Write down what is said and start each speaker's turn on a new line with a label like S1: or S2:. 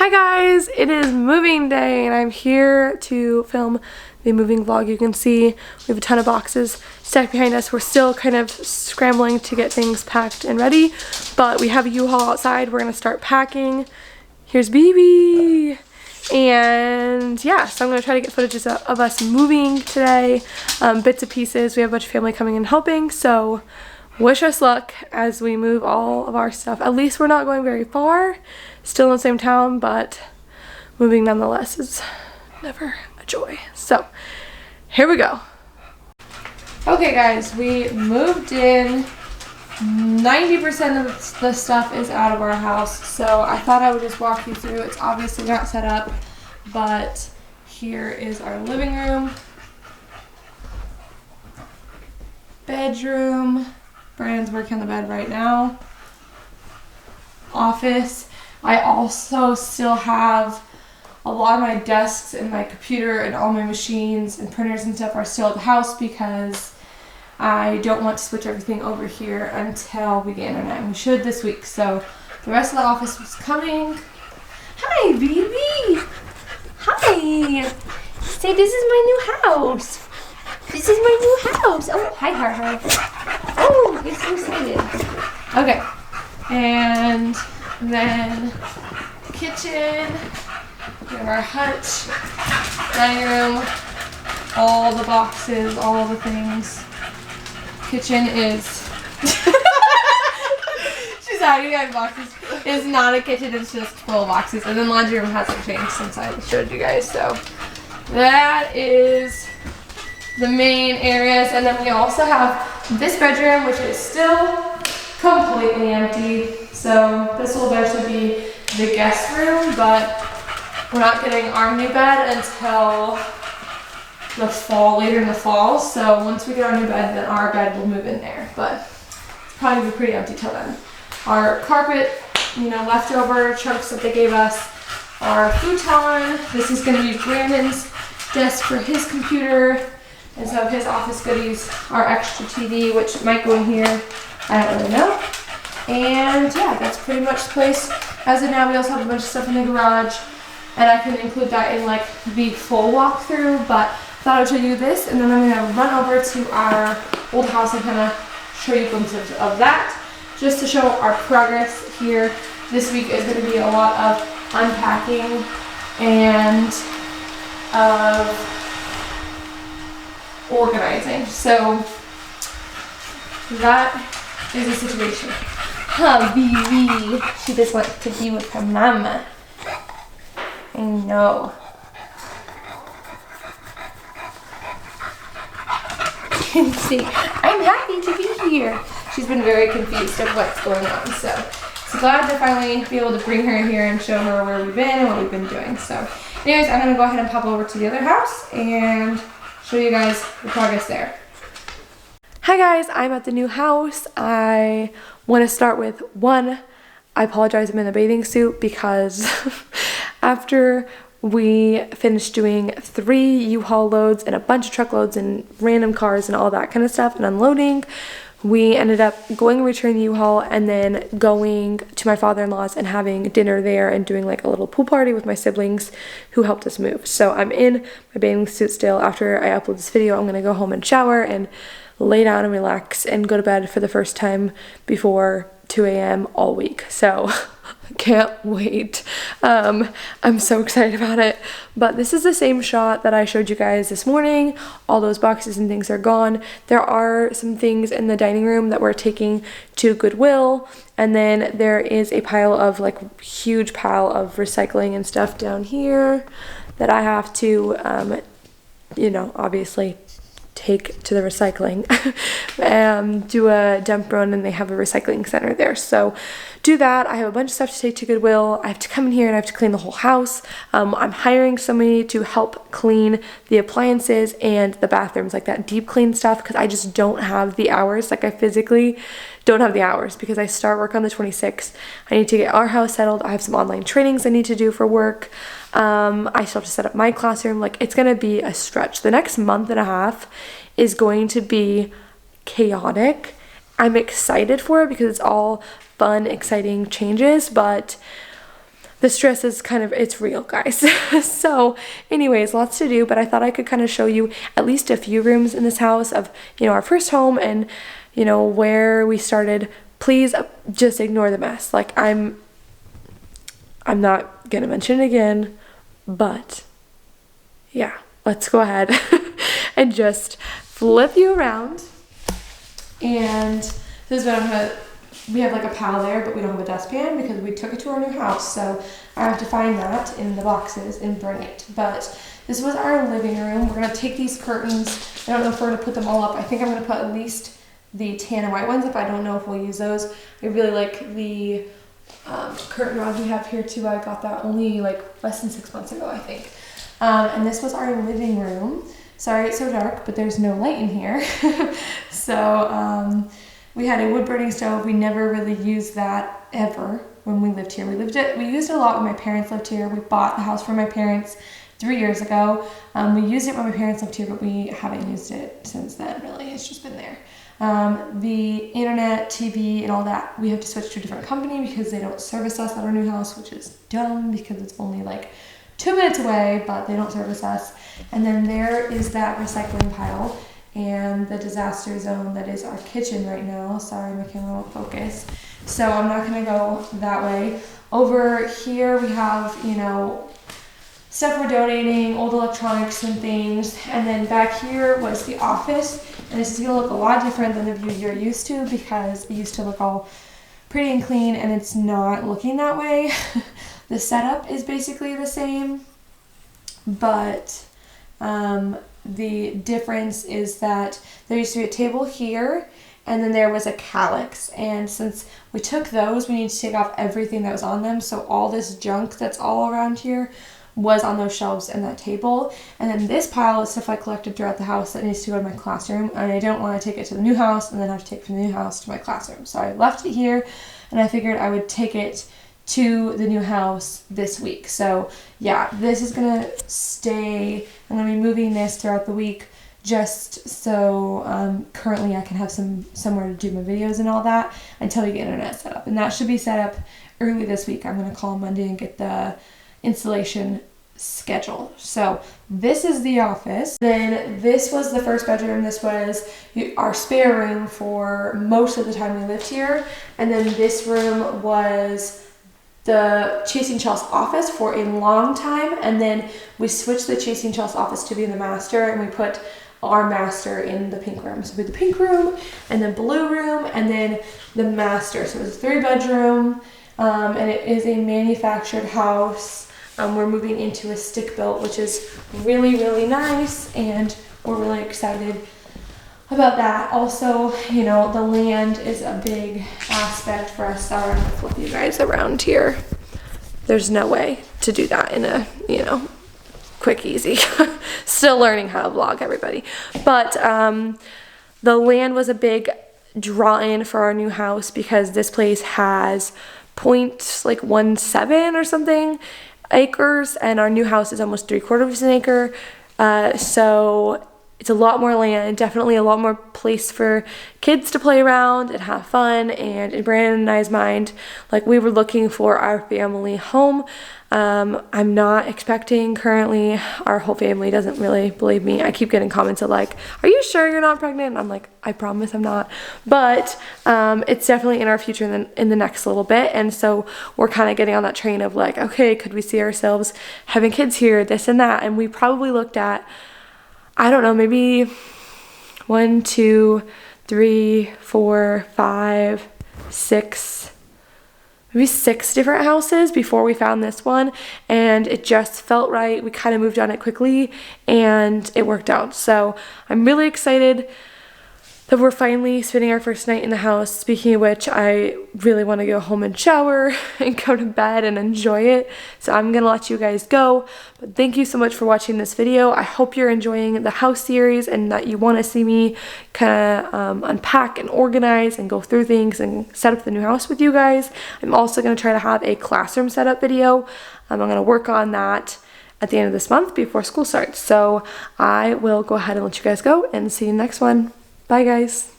S1: Hi guys, it is moving day and I'm here to film the moving vlog. You can see we have a ton of boxes stacked behind us. We're still kind of scrambling to get things packed and ready, but we have a U-Haul outside. We're gonna start packing. Here's BB. And yeah, so I'm gonna try to get footage of us moving today, bits and pieces. We have a bunch of family coming and helping, so wish us luck as we move all of our stuff. At least we're not going very far, still in the same town, but moving nonetheless is never a joy. So here we go. Okay guys, we moved in. 90% of the stuff is out of our house, so I thought I would just walk you through. It's obviously not set up, but here is our living room, bedroom. Brandon's working on the bed right now. Office. I also still have a lot of my desks and my computer and all my machines and printers and stuff are still at the house because I don't want to switch everything over here until we get internet. And we should this week. So the rest of the office was coming. Hi, baby. Hi. Say, this is my new house. This is my new house. Oh, hi, hi. Oh, you're so excited. Okay. And then kitchen. We have our hutch. Dining room. All the boxes, all the things. Kitchen is she's hiding behind boxes. It's not a kitchen, it's just full of boxes. And then laundry room hasn't changed since I showed you guys. So that is the main areas. And then we also have this bedroom, which is still completely empty. So this will eventually be the guest room, but we're not getting our new bed until the fall, later in the fall. So once we get our new bed, then our bed will move in there, but it's probably be pretty empty till then. Our carpet, leftover chunks that they gave us, our futon. This is going to be Brandon's desk for his computer and some of his office goodies. Our extra TV, which might go in here, I don't really know. And yeah, that's pretty much the place as of now. We also have a bunch of stuff in the garage, and I can include that in like the full walkthrough, but thought I would show you this, and then I'm going to run over to our old house and kind of show you glimpses of that, just to show our progress here. This week is going to be a lot of unpacking and of organizing. So that is the situation. Baby, she just wants to be with her mama. I know. See, I'm happy to be here. She's been very confused of what's going on, so glad to finally be able to bring her here and show her where we've been and what we've been doing. So anyways, I'm gonna go ahead and pop over to the other house and show you guys the progress there. Hi guys, I'm at the new house. I want to start with one, I apologize, I'm in a bathing suit because after we finished doing 3 U-Haul loads and a bunch of truckloads and random cars and all that kind of stuff and unloading, we ended up going and returning the U-Haul and then going to my father-in-law's and having dinner there and doing like a little pool party with my siblings who helped us move. So I'm in my bathing suit still. After I upload this video, I'm gonna go home and shower and lay down and relax and go to bed for the first time before 2 a.m. all week. So can't wait. I'm so excited about it. But this is the same shot that I showed you guys this morning. All those boxes and things are gone. There are some things in the dining room that we're taking to Goodwill, and then there is a pile of like huge pile of recycling and stuff down here that I have to obviously take to the recycling do a dump run, and they have a recycling center there, so do that. I have a bunch of stuff to take to Goodwill. I have to come in here and I have to clean the whole house. I'm hiring somebody to help clean the appliances and the bathrooms, like that deep clean stuff, because I just don't have the hours. Like I physically don't have the hours because I start work on the 26th. I need to get our house settled. I have some online trainings I need to do for work. I still have to set up my classroom. Like, it's gonna be a stretch. The next month and a half is going to be chaotic. I'm excited for it because it's all fun, exciting changes, but the stress is kind of, it's real, guys. So anyways, lots to do, but I thought I could kind of show you at least a few rooms in this house of, you know, our first home and, you know, where we started. Please just ignore the mess. Like, I'm not gonna mention it again, but yeah, let's go ahead and just flip you around. And this is what I'm gonna, we have like a pile there, but we don't have a dustpan because we took it to our new house. So I have to find that in the boxes and bring it. But this was our living room. We're gonna take these curtains. I don't know if we're gonna put them all up. I think I'm gonna put at least the tan and white ones up. I don't know if we'll use those. I really like the curtain rods we have here too. I got that only like less than 6 months ago, I think. And this was our living room. Sorry it's so dark, but there's no light in here. So we had a wood burning stove. We never really used that ever when we lived here. We used it a lot when my parents lived here. We bought the house for my parents 3 years ago. We used it when my parents lived here, but we haven't used it since then, really. It's just been there. The internet, TV, and all that, we have to switch to a different company because they don't service us at our new house, which is dumb because it's only like 2 minutes away, but they don't service us. And then there is that recycling pile and the disaster zone that is our kitchen right now. Sorry, my camera won't focus. So I'm not gonna go that way. Over here we have, you know, stuff we're donating, old electronics and things. And then back here was the office. And this is gonna look a lot different than the view you're used to because it used to look all pretty and clean, and it's not looking that way. The setup is basically the same, but the difference is that there used to be a table here and then there was a calyx, and since we took those, we need to take off everything that was on them. So all this junk that's all around here was on those shelves and that table. And then this pile is stuff I collected throughout the house that needs to go to my classroom, and I don't want to take it to the new house and then have to take it from the new house to my classroom. So I left it here and I figured I would take it to the new house this week. So yeah, this is gonna stay. I'm gonna be moving this throughout the week just so currently I can have somewhere to do my videos and all that until we get internet set up. And that should be set up early this week. I'm gonna call Monday and get the installation schedule. So this is the office. Then this was the first bedroom. This was our spare room for most of the time we lived here. And then this room was the Chasing Chels office for a long time, and then we switched the Chasing Chels office to be the master, and we put our master in the pink room. So we had the pink room and then blue room and then the master. So it was a 3-bedroom, and it is a manufactured house. We're moving into a stick built, which is really, really nice, and we're really excited about that. Also, you know, the land is a big aspect for us. Sorry, I'm gonna flip you guys around here. There's no way to do that in a, you know, quick, easy. Still learning how to vlog, everybody. But the land was a big draw-in for our new house because this place has 0.17 or something acres, and our new house is almost 3/4 an acre. So it's a lot more land, definitely a lot more place for kids to play around and have fun. And in Brandon and I's mind, like, we were looking for our family home. I'm not expecting currently. Our whole family doesn't really believe me. I keep getting comments of like, are you sure you're not pregnant? And I'm like, I promise I'm not. But it's definitely in our future in the next little bit. And so we're kind of getting on that train of like, okay, could we see ourselves having kids here, this and that? And we probably looked at, I don't know, maybe 1, 2, 3, 4, 5, 6, maybe 6 different houses before we found this one, and it just felt right. We kind of moved on it quickly and it worked out. So I'm really excited that we're finally spending our first night in the house. Speaking of which, I really want to go home and shower and go to bed and enjoy it. So I'm gonna let you guys go. But thank you so much for watching this video. I hope you're enjoying the house series and that you want to see me kind of unpack and organize and go through things and set up the new house with you guys. I'm also gonna try to have a classroom setup video. I'm gonna work on that at the end of this month before school starts. So I will go ahead and let you guys go and see you in the next one. Bye, guys.